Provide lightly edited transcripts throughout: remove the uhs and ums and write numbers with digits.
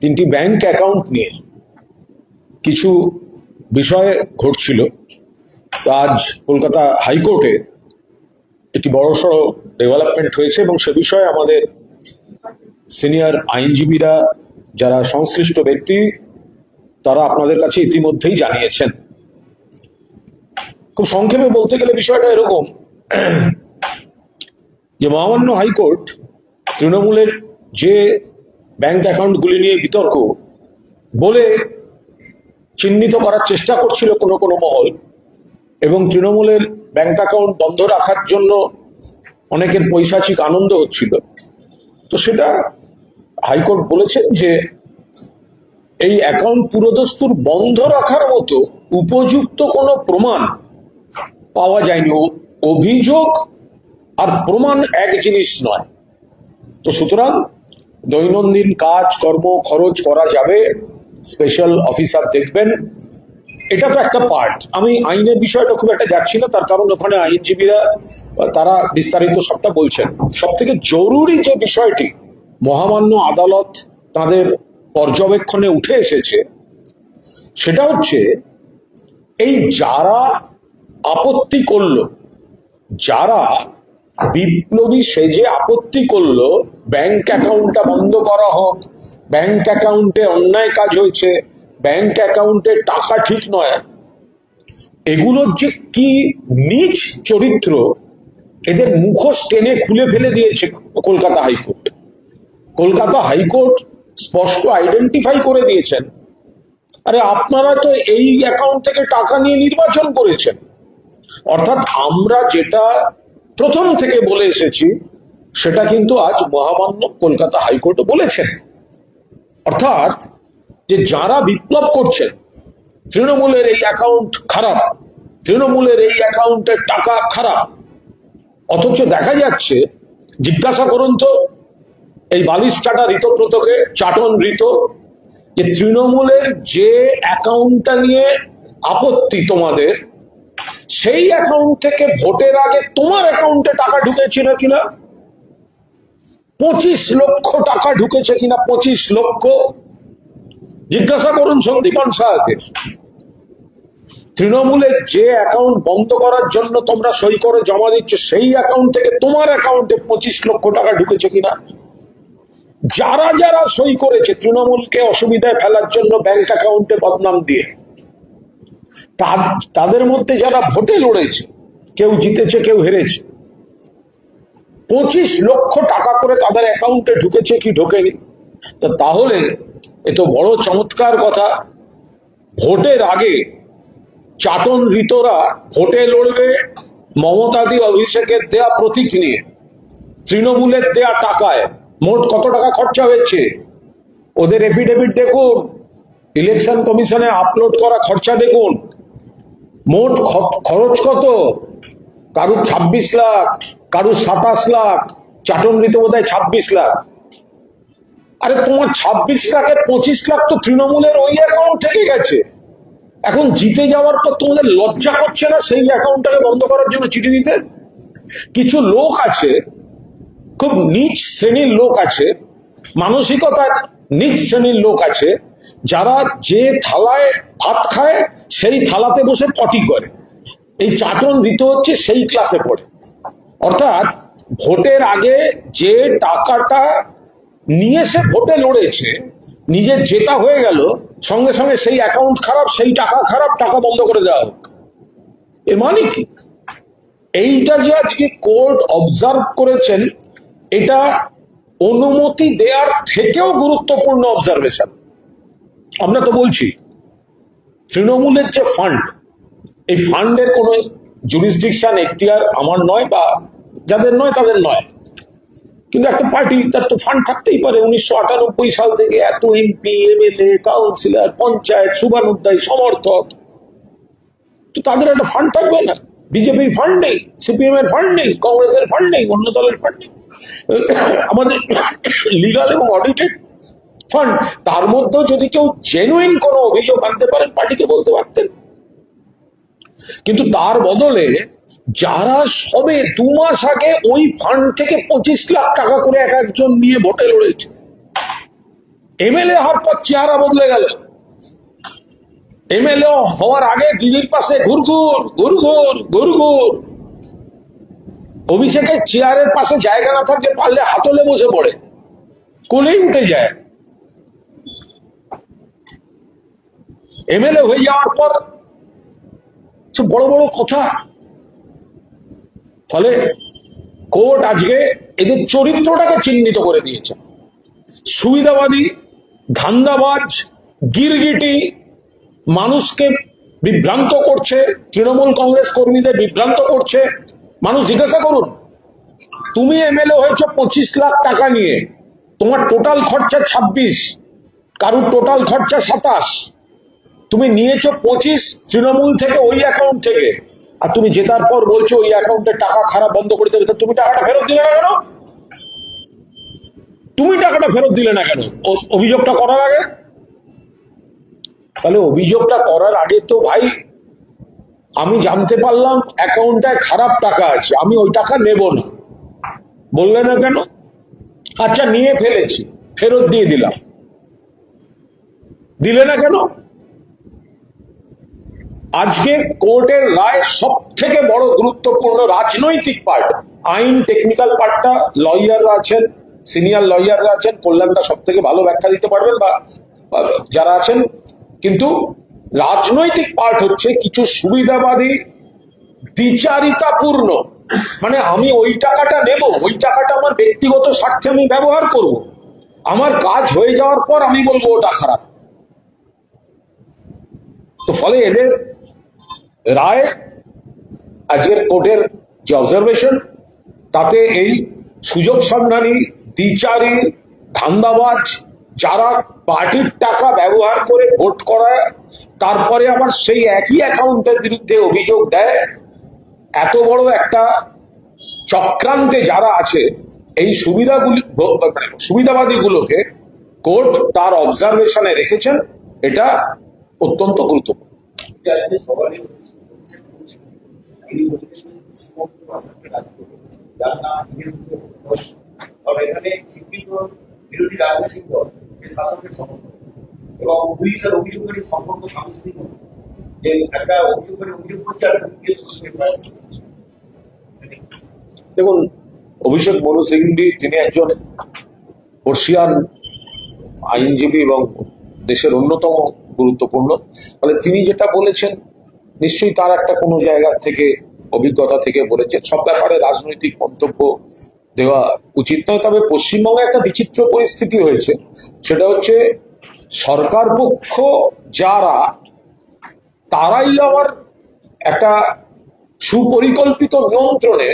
তিনটি bank account নিয়ে কিছু বিষয় ঘটছিল। তো আজ কলকাতা হাইকোর্টে একটি বড়সড় ডেভেলপমেন্ট হয়েছে এবং সে বিষয়ে আমাদের সিনিয়র আইনজীবীরা যারা সংশ্লিষ্ট ব্যক্তি তারা আপনাদের কাছে ইতিমধ্যেই জানিয়েছেন। খুব সংক্ষেপে বলতে গেলে বিষয়টা এরকম যে মহামান্য হাইকোর্ট তৃণমূলের যে ব্যাংক অ্যাকাউন্টগুলি নিয়ে বিতর্ক বলে চিহ্নিত করার চেষ্টা করছিল কোনো কোনো মহল, এবং তৃণমূলের ব্যাংক অ্যাকাউন্ট বন্ধ রাখার জন্য অনেকের পৈশাচিক আনন্দ হচ্ছিল। তো সেটা হাইকোর্ট বলেছেন যে এই অ্যাকাউন্ট পুরোদস্তুর বন্ধ রাখার মতো উপযুক্ত কোনো প্রমাণ পাওয়া যায়নি। অভিযোগ আর প্রমাণ এক জিনিস নয়। তো সুতরাং দৈনন্দিন কাজ কর্ম খরচ করা যাবে, স্পেশাল অফিসার দেখবেন, এটা তো একটা পার্ট। আমি আইনের বিষয়টা খুব একটা যাচ্ছি না, তার কারণ ওখানে আইনজীবীরা তারা বিস্তারিত সবটা বলছেন। সব থেকে জরুরি যে বিষয়টি মহামান্য আদালত তাদের পর্যবেক্ষণে উঠে এসেছে সেটা হচ্ছে এই যারা আপত্তি করলো, যারা বিপ্লবী সেজে আপত্তি করলো ব্যাংক অ্যাকাউন্টটা বন্ধ করা হোক, ব্যাংক অ্যাকাউন্টে অন্যায় কাজ হয়েছে, ব্যাংক অ্যাকাউন্টে টাকা ঠিক নয়, এগুলোর যে কি নীচ চরিত্র এদের মুখোশ টেনে খুলে ফেলে দিয়েছে কলকাতা হাইকোর্ট। কলকাতা হাইকোর্ট স্পষ্ট আইডেন্টিফাই করে দিয়েছেন, আরে আপনারা তো এই অ্যাকাউন্ট থেকে টাকা নিয়ে নির্বাচন করেছেন। অর্থাৎ আমরা যেটা প্রথম থেকে বলে এসেছি সেটা কিন্তু আজ মহামান্য কলকাতা হাইকোর্ট বলেছেন। অর্থাৎ যে যারা বিপ্লব করছেন তৃণমূলের এই অ্যাকাউন্ট খারাপ, তৃণমূলের এই অ্যাকাউন্টের টাকা খারাপ, অথচ দেখা যাচ্ছে, জিজ্ঞাসা করুন তো এই বালিশ চাটা ঋতব্রতকে, চাটন ঋত, যে তৃণমূলের যে অ্যাকাউন্টটা নিয়ে আপত্তি তোমাদের, সেই অ্যাকাউন্ট থেকে ভোটের আগে তোমার অ্যাকাউন্টে টাকা ঢুকেছিল কিনা, 25 লক্ষ টাকা ঢুকেছে কিনা, 25 লক্ষ। জিজ্ঞাসা করুন সন্দীপন সাহাকে। তৃণমূলের যে অ্যাকাউন্ট বন্ধ করার জন্য তোমরা সই করে জমা দিচ্ছ সেই অ্যাকাউন্ট থেকে তোমার অ্যাকাউন্টে 25 লক্ষ টাকা ঢুকেছে কিনা। যারা যারা সই করেছে তৃণমূলকে অসুবিধায় ফেলার জন্য ব্যাংক অ্যাকাউন্টে বদনাম দিয়ে, তাদের মধ্যে যারা ভোটে লড়েছে, কেউ জিতেছে কেউ হেরেছে, 25 লক্ষ টাকা করে তাদের অ্যাকাউন্টে ঢুকেছে কি ঢোকেনি। তাহলে এ তো বড় চমৎকার কথা। ভোটের আগে চাটন ঋতরা ভোটে লড়বে মমতাদি অভিষেকের দেয়া প্রতীক নিয়ে, তৃণমূলের দেয়া টাকায় মোট কত টাকা খরচা হয়েছে ওদের এফিডেভিট দেখুন, ইলেকশন কমিশনে আপলোড করা খরচা দেখুন, মোট খরচ কত, কারুর 26 লাখ, কারুর 27 লাখ, চাটন ঋতু বোধহয় 26 লাখ। আরে তোমার 26 লাখের 25 লাখ তো তৃণমূলের ওই অ্যাকাউন্ট থেকে গেছে। এখন জিতে যাওয়ার পর তোমাদের লজ্জা করছে না সেই অ্যাকাউন্টটাকে বন্ধ করার জন্য চিঠি দিতে? কিছু লোক আছে, খুব নিচ শ্রেণীর লোক আছে, মানসিকতার নিচ শ্রেণীর লোক আছে, যারা যে থালায় ভাত খায় সেই থালাতে বসে পটি করে। এই চাটন ঋতু হচ্ছে সেই ক্লাসে পড়ে। অর্থাৎ ভোটের আগে যে টাকাটা নিয়ে সে ভোটে লড়েছে, নিজের জেতা হয়ে গেল, সঙ্গে সঙ্গে সেই অ্যাকাউন্ট খারাপ, সেই টাকা খারাপ, টাকা বন্ধ করে দেওয়া হোক। এর মানে কি? এইটা যে আজকে কোর্ট অবজার্ভ করেছেন, এটা অনুমতি দেওয়ার থেকেও গুরুত্বপূর্ণ অবজারভেশন। আমরা তো বলছি তৃণমূলের যে ফান্ড, এই ফান্ডের কোনো জুরিসডিকশন এখতিয়ার আমার নয়, বা যাদের নয় তাদের নয়, কিন্তু একটা পার্টি তার তো ফান্ড থাকতেই পারে। 1998 সাল থেকে এত এমপি, এমএলএ, কাউন্সিলর, পঞ্চায়েত, শুভানুধ্যায়ী, সমর্থক, তো তাদের একটা ফান্ড থাকবে না? বিজেপির ফান্ড নেই, সিপিএম এর ফান্ড নেই, কংগ্রেসের ফান্ড নেই, অন্য দলের ফান্ড নেই, আমাদের লিগাল এবং অডিটেড ফান্ড। তার মধ্যেও যদি কেউ জেনুইন কোনো অভিযোগ আনতে পারেন পার্টিকে বলতে পারতেন। কিন্তু তার বদলে যারা সবে 2 মাস আগে ওই ফান্ড থেকে 25 লাখ টাকা করে এক একজন নিয়ে ভোটে লড়েছে, এমএলএ হওয়ার পর চেহারা বদলে গেল। এমএলএ হওয়ার আগে দিদির পাশে ঘুরঘুর ঘুরঘুর ঘুরঘুর। অভিষেকের চেয়ারের পাশে জায়গা না থাকলে পারলে হাতলে বসে পড়ে, কোলেই উঠে যায়। এমএলএ হয়ে যাওয়ার পর বড় বড় কথা। ফলে কোর্ট আজকে এদের চরিত্রটাকে চিহ্নিত করে দিয়েছে। সুবিধাবাদী, ধান্দাবাজ, গিরগিটি, মানুষকে বিভ্রান্ত করছে, তৃণমূল কংগ্রেস কর্মীদের বিভ্রান্ত করছে। মানুষ জিজ্ঞাসা করুন, তুমি এমএলএ হয়েছো 25 লাখ টাকা নিয়ে, তোমার টোটাল খরচা 26, কারুর টোটাল খরচা 27, তুমি নিয়েছো 25 তৃণমূল থেকে, ওই অ্যাকাউন্ট থেকে, আর তুমি জেতার পর বলছো ওই অ্যাকাউন্টের টাকা খারাপ বন্ধ করে দেবে। তুমি টাকাটা ফেরত দিলে না কেন? তুমি টাকাটা ফেরত দিলে না কেন অভিযোগটা করার আগে? তাহলে অভিযোগটা করার আগে তো ভাই আমি জানতে পারলাম অ্যাকাউন্টটায় খারাপ টাকা আছে, আমি ওই টাকা নেব না, বললে না কেন? আচ্ছা নিয়ে ফেলেছি, ফেরত দিয়ে দিলাম, দিলে না কেন? আজকে কোর্টের রায় সব থেকে বড় গুরুত্বপূর্ণ রাজনৈতিক পার্ট, আইন টেকনিক্যাল পার্টটা লয়াররা আছেন, সিনিয়র লয়াররা আছেন, কল্যাণটা সব থেকে ভালো ব্যাখ্যা দিতে পারবেন বা যারা আছেন, কিন্তু রাজনৈতিক পার্ট হচ্ছে কিছু সুবিধাবাদী, দ্বিচারিতাপূর্ণ, মানে আমি ওই টাকাটা নেব, ওই টাকাটা আমার ব্যক্তিগত স্বার্থে আমি ব্যবহার করব, আমার কাজ হয়ে যাওয়ার পর আমি বলবো ওটা খারাপ। তো ফলে এদের রায়, আজকের কোর্টের যে অবজারভেশন, তাতে এই সুযোগ সন্ধানী, দ্বিচারী, ধান্দাবাজ, যারা পার্টির টাকা ব্যবহার করে ভোট করায়, তারপরে আবার সেই একই অ্যাকাউন্টের বিরুদ্ধে অভিযোগ দেয়, এত বড় একটা চক্রান্তে যারা আছে, এই সুবিধাবাদীগুলোকে কোর্ট তার অবজারভেশনে রেখেছেন। এটা অত্যন্ত গুরুত্বপূর্ণ। বিরোধী রাজনৈতিক দল শাসকের সমর্থন এবং পুলিশের অভিযোগের সম্পর্ক সাংস্কৃতিক, যে একটা অভিযোগ করছে আর দেখুন, অভিষেক মনু সিংভি তিনি একজন বর্ষিয়ান আইনজীবী এবং দেশের অন্যতম গুরুত্বপূর্ণ, ফলে তিনি যেটা বলেছেন নিশ্চয়ই তার একটা কোনো জায়গা থেকে অভিজ্ঞতা থেকে বলেছেন। সব ব্যাপারে রাজনৈতিক মন্তব্য দেওয়া উচিত নয়। তবে পশ্চিমবঙ্গে একটা বিচিত্র পরিস্থিতি হয়েছে, সেটা হচ্ছে সরকার পক্ষ যারা, তারাই আবার একটা সুপরিকল্পিত নিয়ন্ত্রণে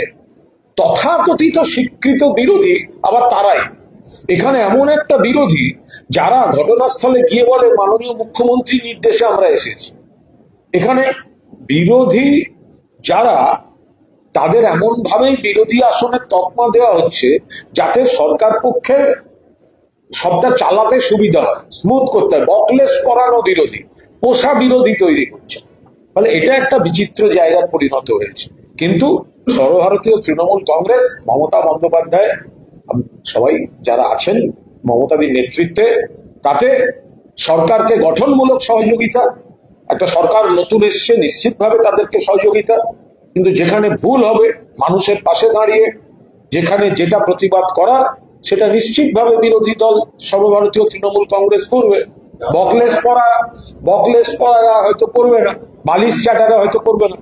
তথাকথিত স্বীকৃত বিরোধী, আবার তারাই এখানে এমন একটা বিরোধী যারা ঘটনাস্থলে গিয়ে বলে মাননীয় মুখ্যমন্ত্রীর নির্দেশে আমরা এসেছি। এখানে বিরোধী যারা, তাদের এমন ভাবেই বিরোধী আসনের তকমা দেওয়া হচ্ছে যাতে সরকার পক্ষের সবটা চালাতে সুবিধা হয়, স্মুথ করতে হয়, বকলেস করানো বিরোধী, পোষা বিরোধী তৈরি করছে। ফলে এটা একটা বিচিত্র জায়গায় পরিণত হয়েছে। কিন্তু সর্বভারতীয় তৃণমূল কংগ্রেস, মমতা বন্দ্যোপাধ্যায়, সবাই যারা আছেন মমতাদির নেতৃত্বে, তাতে সরকারকে গঠনমূলক সহযোগিতা, একটা সরকার নতুন এসছে, নিশ্চিতভাবে তাদেরকে সহযোগিতা, কিন্তু যেখানে ভুল হবে মানুষের পাশে দাঁড়িয়ে, যেখানে যেটা প্রতিবাদ করার সেটা নিশ্চিতভাবে বিরোধী দল সর্বভারতীয় তৃণমূল কংগ্রেস করবে। বকলেস পড়ারা হয়তো করবে না, বালিশ চাটারা হয়তো করবে না।